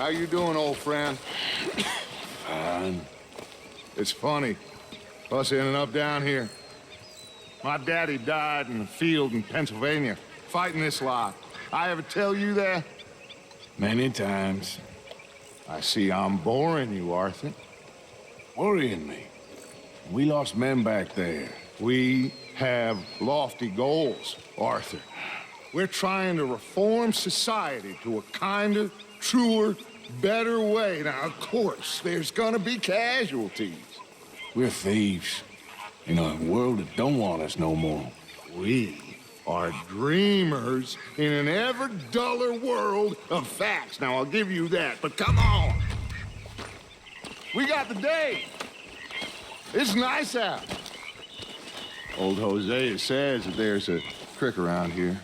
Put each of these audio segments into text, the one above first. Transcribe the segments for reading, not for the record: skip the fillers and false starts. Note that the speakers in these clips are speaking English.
How you doing, old friend? Fine. It's funny, us ending up down here. My daddy died in the field in Pennsylvania, fighting this lot. I ever tell you that? Many times. I see I'm boring you, Arthur. Worrying me. We lost men back there. We have lofty goals, Arthur. We're trying to reform society to a kinder, truer, better way. Now, of course, there's gonna be casualties. We're thieves. In a world that don't want us no more. We are dreamers in an ever duller world of facts. Now, I'll give you that, but come on. We got the day. It's nice out. Old Hosea says that there's a creek around here.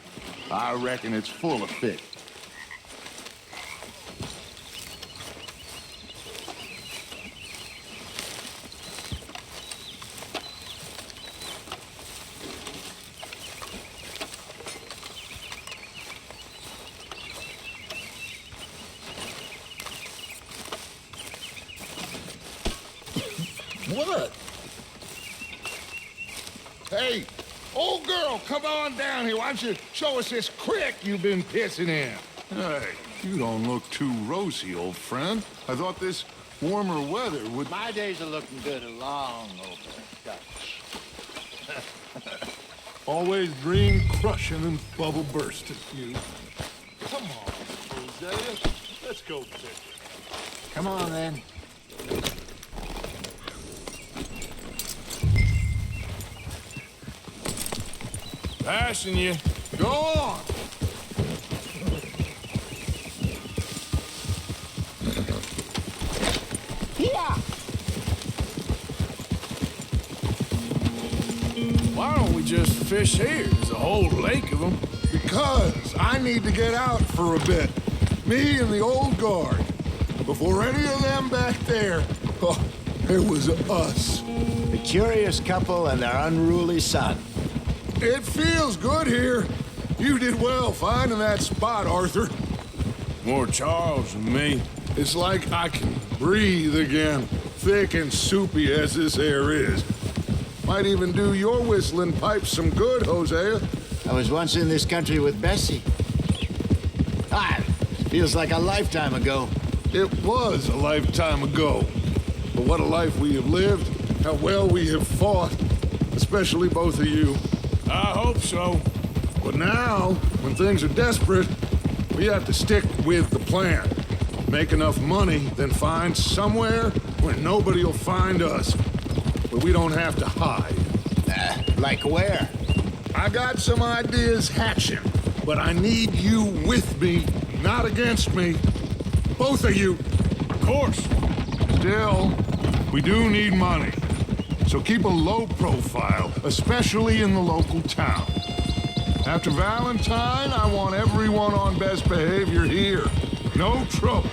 I reckon it's full of fish. What? Hey, old girl, come on down here. Why don't you show us this creek you've been pissing in? Hey, you don't look too rosy, old friend. I thought this warmer weather would... My days are looking good along over Dutch. Always dream crushing and bubble bursting, you. Come on, Hosea. Let's go fishing. Come on, then. Passing you. Go on. Yeah. Why don't we just fish here? There's a whole lake of them. Because I need to get out for a bit. Me and the old guard. Before any of them back there, oh, it was us. The curious couple and their unruly son. It feels good here. You did well finding that spot, Arthur. More Charles than me. It's like I can breathe again, thick and soupy as this air is. Might even do your whistling pipes some good, Hosea. I was once in this country with Bessie. Feels like a lifetime ago. It was a lifetime ago. But what a life we have lived, how well we have fought, especially both of you. I hope so. But now, when things are desperate, we have to stick with the plan. Make enough money, then find somewhere where nobody will find us. Where we don't have to hide. Like where? I got some ideas hatching, but I need you with me, not against me. Both of you. Of course. Still, we do need money. So keep a low profile, especially in the local town. After Valentine, I want everyone on best behavior here. No trouble.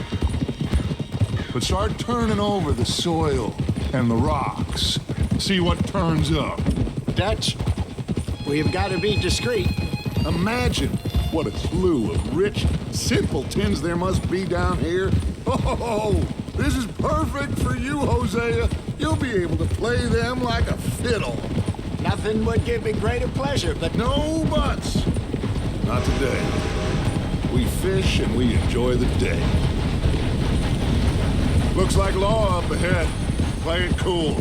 But start turning over the soil and the rocks. See what turns up. Dutch, we've got to be discreet. Imagine what a slew of rich simpletons there must be down here. Oh, this is perfect for you, Hosea. You'll be able to play them like a fiddle. Nothing would give me greater pleasure, but No buts. Not today. We fish and we enjoy the day. Looks like law up ahead. Play it cool.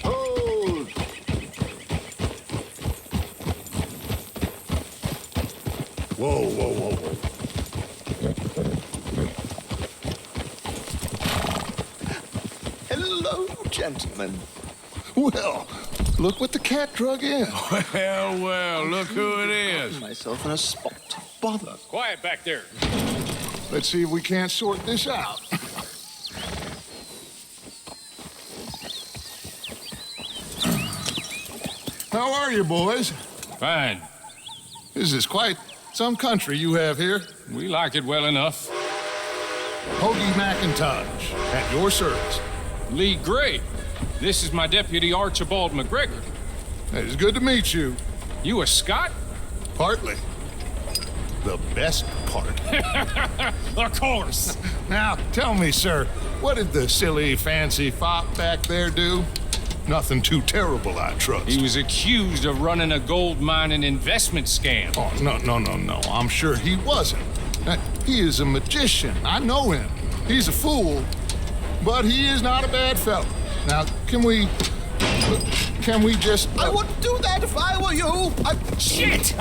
hold. Whoa, whoa, whoa, whoa. Hello, gentlemen. Well, look what the cat drug in. Well, look who it is. Myself in a spot. Bother. Quiet back there. Let's see if we can't sort this out. How are you, boys? Fine. This is quite some country you have here. We like it well enough. Hoagie McIntosh, at your service. Lee Gray. This is my deputy, Archibald McGregor. It's good to meet you. You a Scot? Partly. the best part. Of course. Now, tell me, sir, what did the silly, fancy fop back there do? Nothing too terrible, I trust. He was accused of running a gold mining investment scam. Oh, no. I'm sure he wasn't. He is a magician. I know him. He's a fool, but he is not a bad fellow. Now, can we just... I wouldn't do that if I were you. Shit!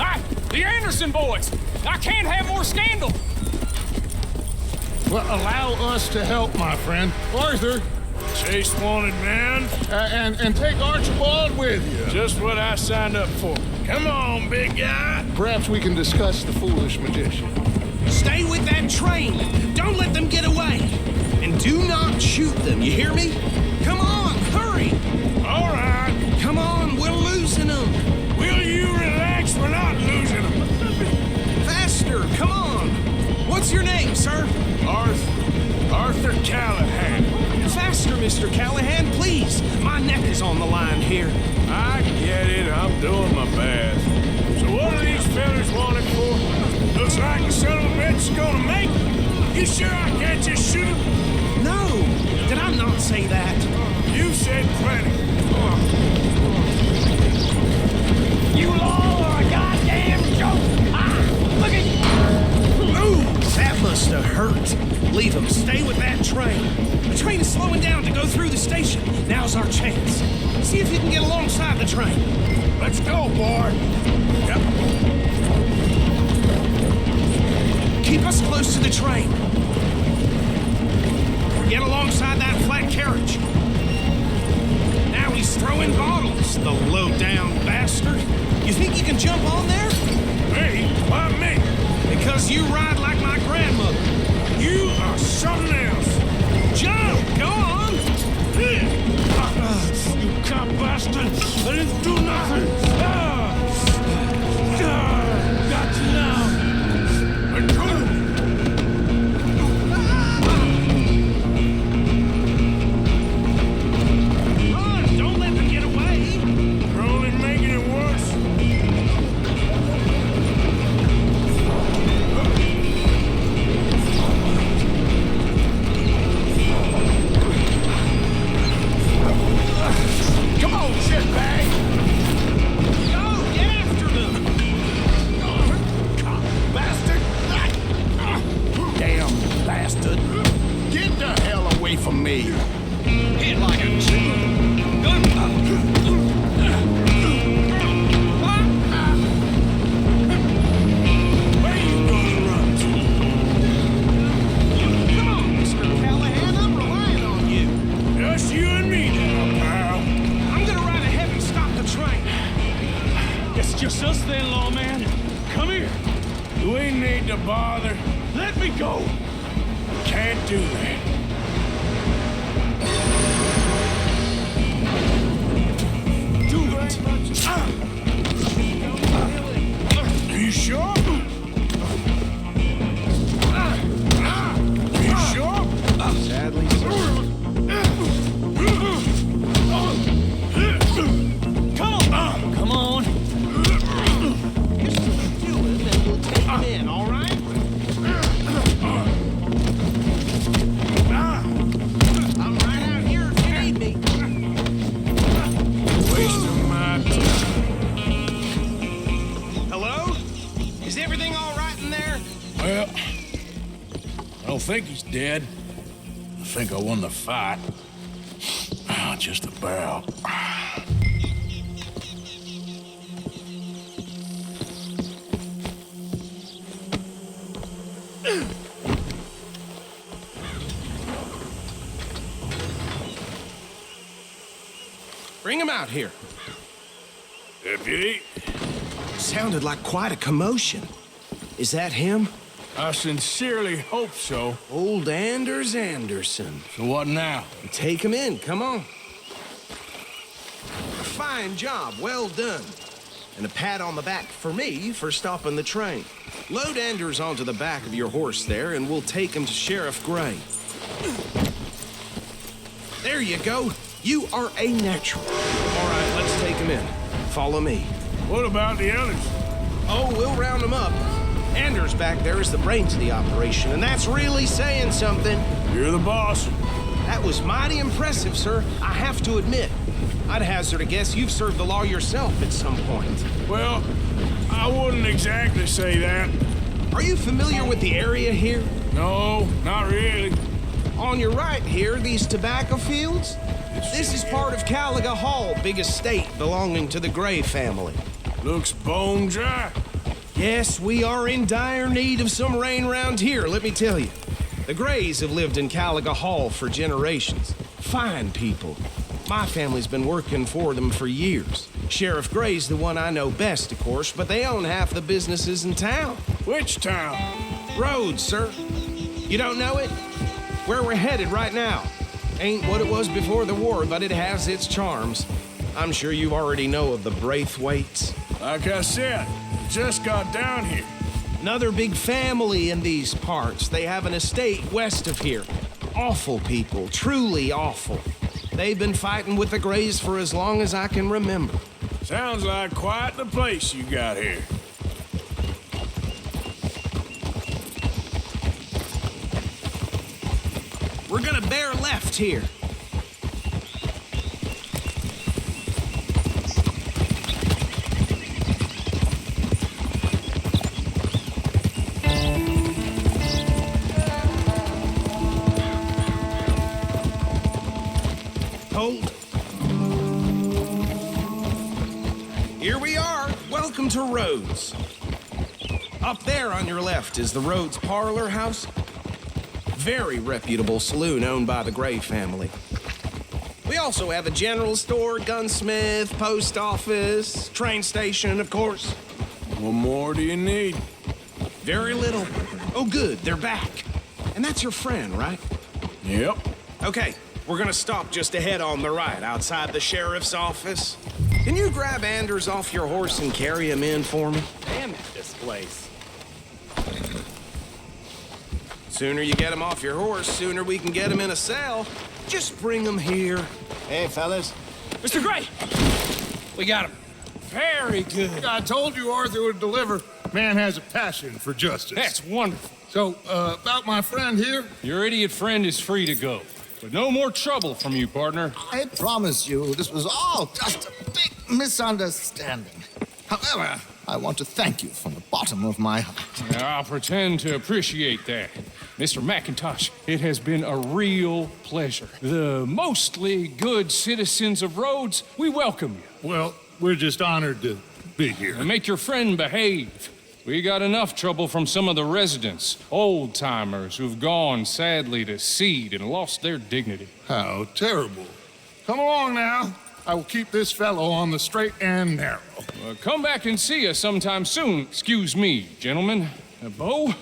The Anderson boys! I can't have more scandal! Well, allow us to help, my friend. Arthur, Chase wanted, man. and take Archibald with you. Just what I signed up for. Come on, big guy. Perhaps we can discuss the foolish magician. Stay with that train. Don't let them get away. And do not shoot them, you hear me? Come on, hurry. All right. Come on, we're losing them. Will you relax? We're not losing them. Faster, come on. What's your name, sir? Arthur Callahan. Faster, Mr. Callahan, please. My neck is on the line here. I get it. I'm doing my best. So what are these fellas wanted for? Looks like the son of a bitch is gonna make it. You sure I can't just shoot him? No, did I not say that? You said plenty. You all are a goddamn joke! Look at you! Ooh, that must have hurt. Leave him. Stay with that train. The train is slowing down to go through the station. Now's our chance. See if you can get alongside the train. Let's go, boy. Yep. Keep us close to the train. Get alongside that flat carriage. Now he's throwing bottles, the low-down bastard. You think you can jump on there? Me? Why me? Because you ride like my grandmother. You are something else. Jump! Go on! You cop bastard! I didn't do nothing! Got you now! Run! Don't let them get away! You're only making it worse. Come on, shitbag! Go! Get after them! Bastard! Damn bastard. Get the hell away from me. Hit like a chicken. Where you gonna run to? Come on, Mr. Callahan. I'm relying on you. Just you and me now, pal. I'm gonna ride ahead and stop the train. It's just us then, lawman. Come here. We need to bother. Let me go. Can't do that. Do it. You sure? You sure? Sadly, Come on. Just do him and we'll take him in, all right? I'm right out here if you need me. Wasting my time. Hello? Is everything all right in there? Well, I don't think he's dead. I think I won the fight. Just about. Bring him out here. Deputy, Sounded like quite a commotion. Is that him? I sincerely hope so. Old Anders Anderson. So what now? Take him in, come on. Fine job, well done. And a pat on the back for me for stopping the train. Load Anders onto the back of your horse there, and we'll take him to Sheriff Gray. There you go. You are a natural. All right, let's take him in. Follow me. What about the others? Oh, we'll round them up. Anders back there is the brains of the operation, and that's really saying something. You're the boss. That was mighty impressive, sir. I have to admit. I'd hazard a guess you've served the law yourself at some point. Well, I wouldn't exactly say that. Are you familiar with the area here? No, not really. On your right here, these tobacco fields? This is part of Caliga Hall, big estate belonging to the Gray family. Looks bone dry. Yes, we are in dire need of some rain round here, let me tell you. The Grays have lived in Caliga Hall for generations. Fine people. My family's been working for them for years. Sheriff Gray's the one I know best, of course, but they own half the businesses in town. Which town? Rhodes, sir. You don't know it? Where we're headed right now. Ain't what it was before the war, but it has its charms. I'm sure you already know of the Braithwaites. Like I said, just got down here. Another big family in these parts. They have an estate west of here. Awful people, truly awful. They've been fighting with the Grays for as long as I can remember. Sounds like quite the place you got here. We're gonna bear left here. Hold. Here we are. Welcome to Rhodes. Up there on your left is the Rhodes Parlor House. Very reputable saloon owned by the Gray family. We also have a general store, gunsmith, post office, train station, of course. What more do you need? Very little. Oh, good, they're back. And that's your friend, right? Yep. Okay, we're gonna stop just ahead on the right, outside the sheriff's office. Can you grab Anders off your horse and carry him in for me? Damn it, this place. Sooner you get him off your horse, sooner we can get him in a cell. Just bring him here. Hey, fellas. Mr. Gray! We got him. Very good. I told you Arthur would deliver. Man has a passion for justice. That's wonderful. So, about my friend here? Your idiot friend is free to go. But no more trouble from you, partner. I promise you, this was all just a big misunderstanding. However, I want to thank you from the bottom of my heart. I'll pretend to appreciate that. Mr. McIntosh, it has been a real pleasure. The mostly good citizens of Rhodes, we welcome you. Well, we're just honored to be here. And make your friend behave. We got enough trouble from some of the residents, old-timers who've gone, sadly, to seed and lost their dignity. How terrible. Come along now. I will keep this fellow on the straight and narrow. Come back and see us sometime soon. Excuse me, gentlemen. Bo,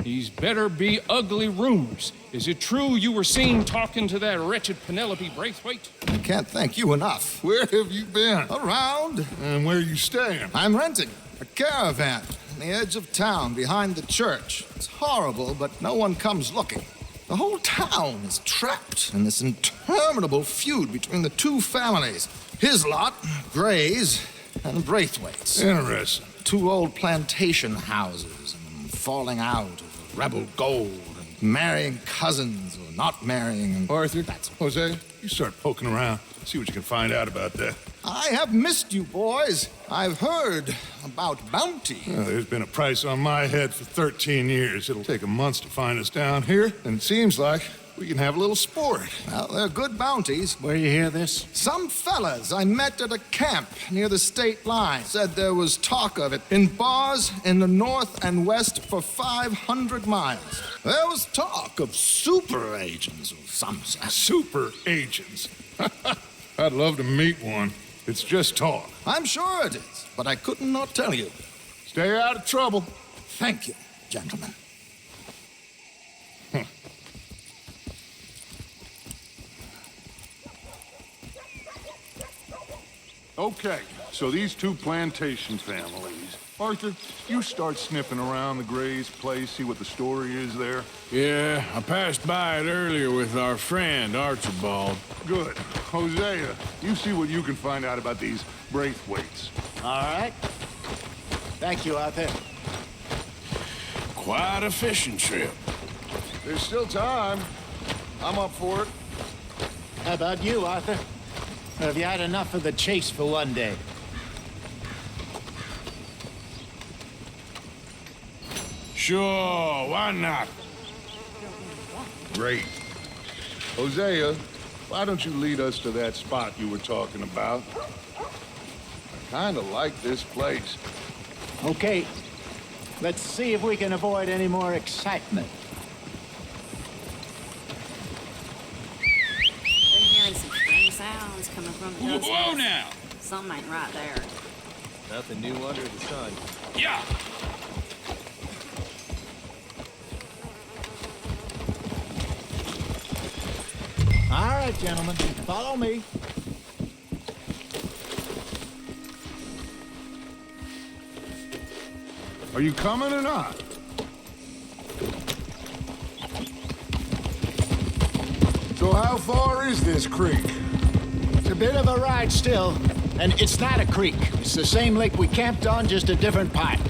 these better be ugly rumors. Is it true you were seen talking to that wretched Penelope Braithwaite? I can't thank you enough. Where have you been? Around, And where are you staying? I'm renting a caravan on the edge of town behind the church. It's horrible, but no one comes looking. The whole town is trapped in this interminable feud between the two families. His lot, Gray's, and Braithwaite's. Interesting. Two old plantation houses and falling out of rebel gold and marrying cousins or not marrying. And Arthur, Jose, you start poking around. See what you can find out about that. I have missed you, boys. I've heard about bounty. Well, there's been a price on my head for 13 years. It'll take a month to find us down here, and it seems like we can have a little sport. Well, they're good bounties. Where you hear this? Some fellas I met at a camp near the state line said there was talk of it in bars in the north and west for 500 miles. There was talk of super agents of some sort. Super agents. I'd love to meet one. It's just talk. I'm sure it is, but I couldn't not tell you. Stay out of trouble. Thank you, gentlemen. Okay, so these two plantation families. Arthur, you start sniffing around the Gray's place, see what the story is there. Yeah, I passed by it earlier with our friend, Archibald. Good. Hosea, you see what you can find out about these Braithwaites. All right. Thank you, Arthur. Quite a fishing trip. There's still time. I'm up for it. How about you, Arthur? Or have you had enough of the chase for one day? Sure, why not? Great. Hosea, why don't you lead us to that spot you were talking about? I kinda like this place. Okay. Let's see if we can avoid any more excitement. Been hearing some strange sounds coming from the dust. Whoa now! Something ain't right there. Nothing new under the sun. Yeah! All right, gentlemen, follow me. Are you coming or not? So how far is this creek? It's a bit of a ride still, and it's not a creek. It's the same lake we camped on, just a different part.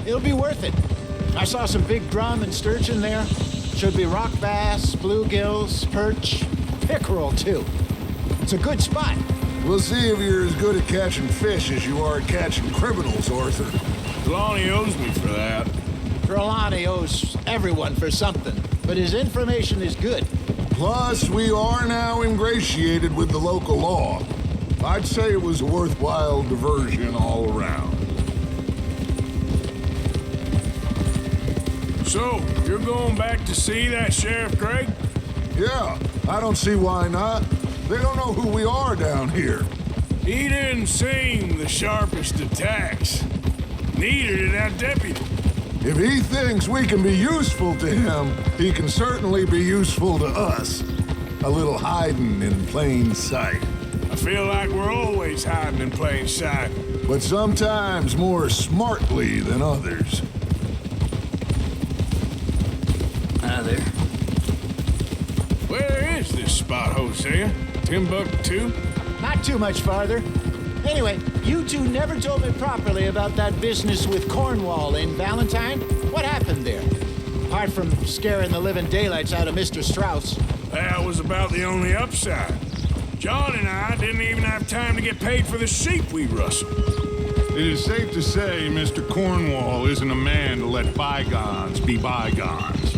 It'll be worth it. I saw some big drum and sturgeon there. Should be rock bass, bluegills, perch, pickerel too. It's a good spot. We'll see if you're as good at catching fish as you are at catching criminals, Arthur. Lonnie owes me for that. Trelawney owes everyone for something, but his information is good. Plus, we are now ingratiated with the local law. I'd say it was a worthwhile diversion all around. So, you're going back to see that Sheriff Craig? Yeah, I don't see why not. They don't know who we are down here. He didn't seem the sharpest attacks. Neither did that deputy. If he thinks we can be useful to him, he can certainly be useful to us. A little hiding in plain sight. I feel like we're always hiding in plain sight. But sometimes more smartly than others. Hi there. Where is this spot, Hosea? Timbuktu? Not too much farther. Anyway, you two never told me properly about that business with Cornwall in Valentine. What happened there? Apart from scaring the living daylights out of Mr. Strauss. That was about the only upside. John and I didn't even have time to get paid for the sheep we rustled. It is safe to say Mr. Cornwall isn't a man to let bygones be bygones.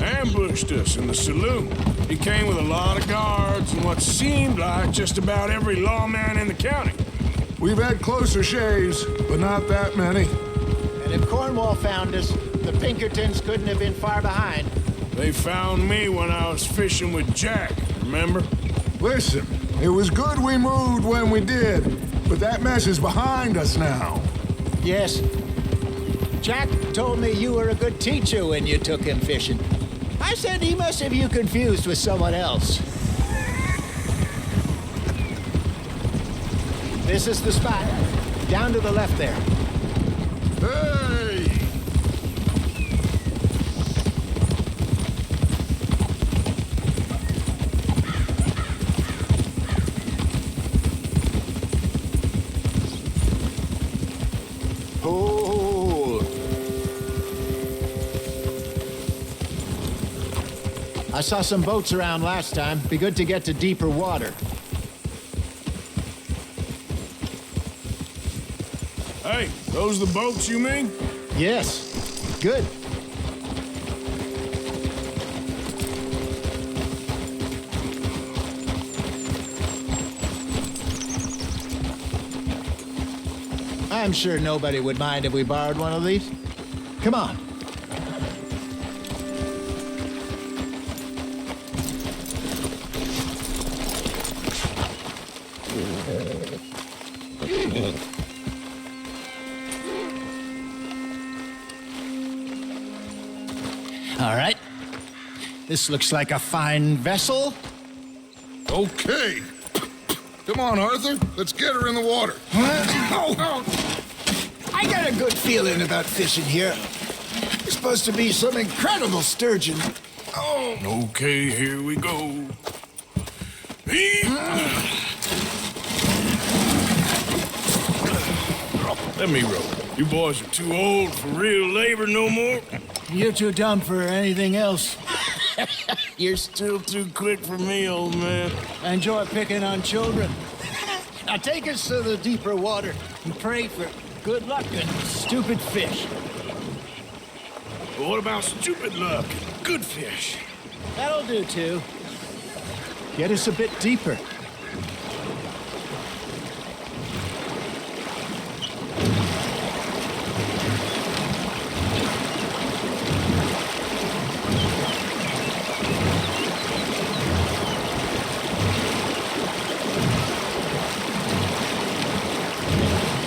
Ambushed us in the saloon. He came with a lot of guards and what seemed like just about every lawman in the county. We've had closer shaves, but not that many. And if Cornwall found us, the Pinkertons couldn't have been far behind. They found me when I was fishing with Jack, remember? Listen, it was good we moved when we did, but that mess is behind us now. Yes. Jack told me you were a good teacher when you took him fishing. I said he must have you confused with someone else. This is the spot. Down to the left there. Hey! Oh. I saw some boats around last time. Be good to get to deeper water. Hey, those the boats you mean? Yes. Good. I'm sure nobody would mind if we borrowed one of these. Come on. All right. This looks like a fine vessel. Okay. Come on, Arthur. Let's get her in the water. I got a good feeling about fishing here. There's supposed to be some incredible sturgeon. Okay, here we go. Let me row. You boys are too old for real labor no more. You're too dumb for anything else. You're still too quick for me, old man. Enjoy picking on children. Now take us to the deeper water and pray for good luck and stupid fish. But what about stupid luck? Good fish. That'll do, too. Get us a bit deeper.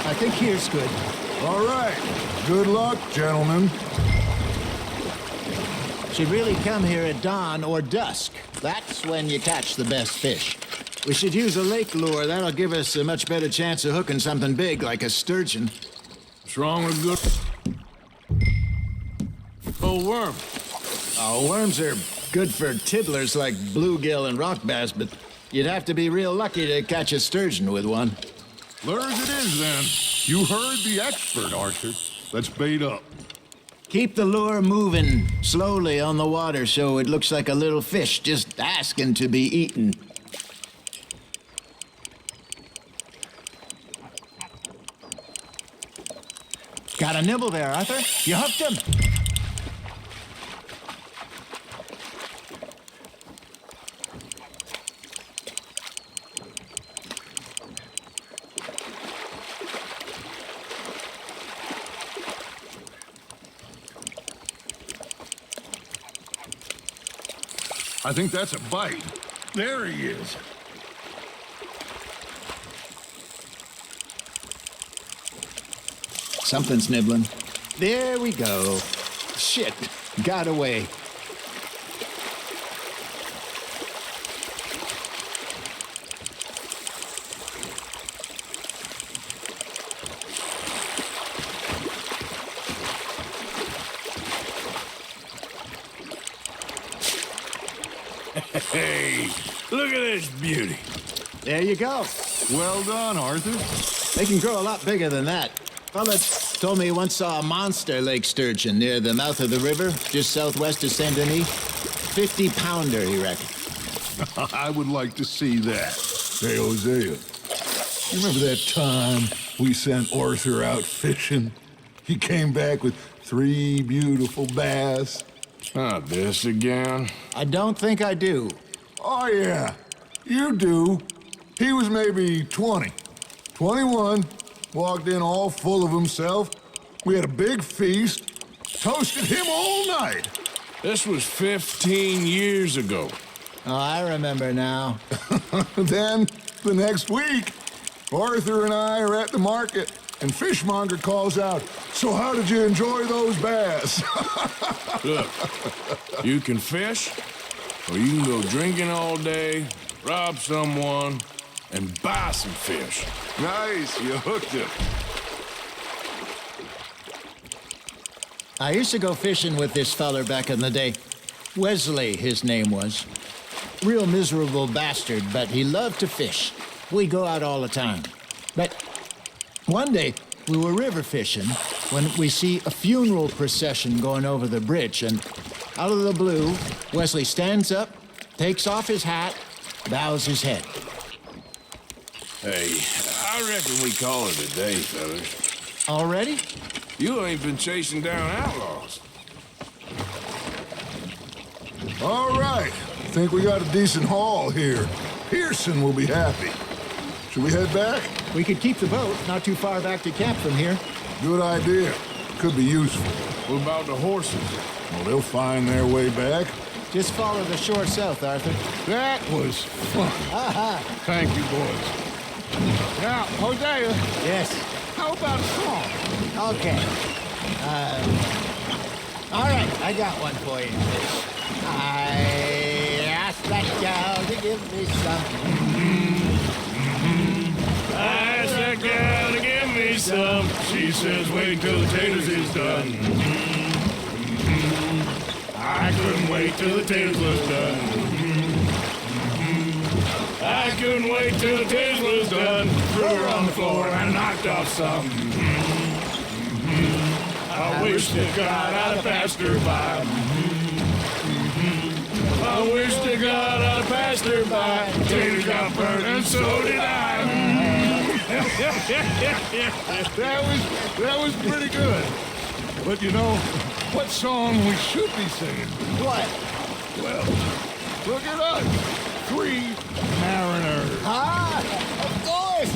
I think here's good. All right. Good luck, gentlemen. Should really come here at dawn or dusk. That's when you catch the best fish. We should use a lake lure. That'll give us a much better chance of hooking something big like a sturgeon. What's wrong with good... Oh, worm. Oh, worms are good for tiddlers like bluegill and rock bass, but you'd have to be real lucky to catch a sturgeon with one. Lure as it is, then. You heard the expert, Arthur. Let's bait up. Keep the lure moving slowly on the water so it looks like a little fish just asking to be eaten. Got a nibble there, Arthur. You hooked him. I think that's a bite. There he is. Something's nibbling. There we go. Shit, got away. Hey, look at this beauty. There you go. Well done, Arthur. They can grow a lot bigger than that. Fella told me he once saw a monster lake sturgeon near the mouth of the river, just southwest of Saint Denis. 50-pounder, he reckoned. I would like to see that. Hey, Hosea, you remember that time we sent Arthur out fishing? He came back with 3 beautiful bass. Not this again. I don't think I do. Oh, yeah, you do. He was maybe 20, 21, walked in all full of himself. We had a big feast, toasted him all night. This was 15 years ago. Oh, I remember now. Then, the next week, Arthur and I are at the market, and Fishmonger calls out, "So how did you enjoy those bass?" Look, you can fish, or you can go drinking all day, rob someone, and buy some fish. Nice, you hooked it. I used to go fishing with this feller back in the day. Wesley, his name was. Real miserable bastard, but he loved to fish. We'd go out all the time. But one day, we were river fishing when we see a funeral procession going over the bridge, and out of the blue, Wesley stands up, takes off his hat, bows his head. Hey, I reckon we call it a day, fellas. Already? You ain't been chasing down outlaws. All right, think we got a decent haul here. Pearson will be happy. Should we head back? We could keep the boat not too far back to camp from here. Good idea. Could be useful. What about the horses? Well, they'll find their way back. Just follow the shore south, Arthur. That was fun. Thank you, boys. Now, Hosea, Yes. how about a song? Okay. All right, I got one for you. I asked that gal to give me some. I asked that gal to give me some. She says, wait till the taters is done. I couldn't wait till the taters was done. I couldn't wait till the taters was done. Threw her on the floor and knocked off some. I wish to God I'd passed her by. I wish to God I'd passed her by. Tater got burned and so did I. That was pretty good. But you know, what song we should be singing? What? Well, look at us. 3 mariners. Ah, of course.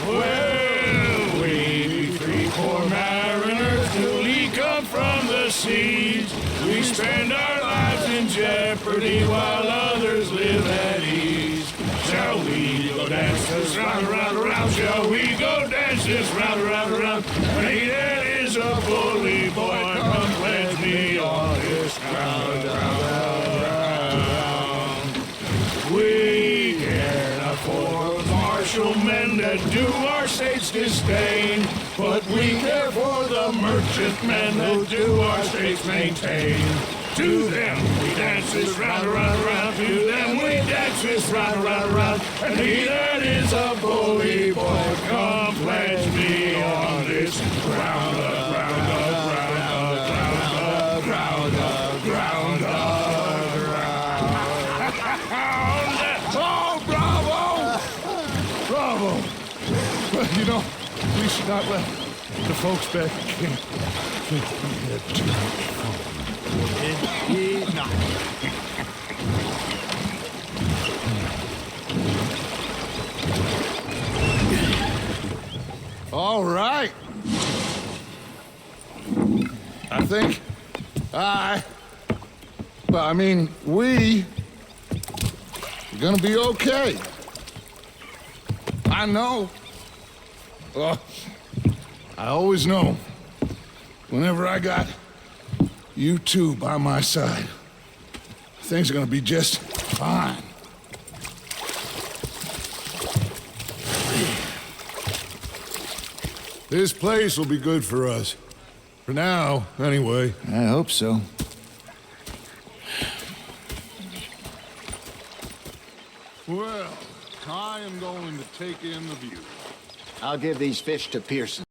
Well, we 3 poor mariners newly come from the seas. We spend our lives in jeopardy while others live at ease. Shall we go dance this round, around, around? Shall we go dance this round, around, around? Hey, that is a bully boy. Come pledge me on this ground, We care not for martial men that do our state's disdain, but we care for the merchantmen that do our state's maintain. To them we dance this round, around, around. To them we dance this round, around, around. And he that is a bully boy, come pledge me on this ground, ground, ground, ground, ground, ground, ground. Oh, bravo! Bravo! Well, you know, we should not let the folks back get too much fun. Indeed not. All right. I think we are gonna be okay. I know. I always know. Whenever I got you two by my side, things are gonna be just fine. This place will be good for us. For now, anyway. I hope so. Well, I am going to take in the view. I'll give these fish to Pearson.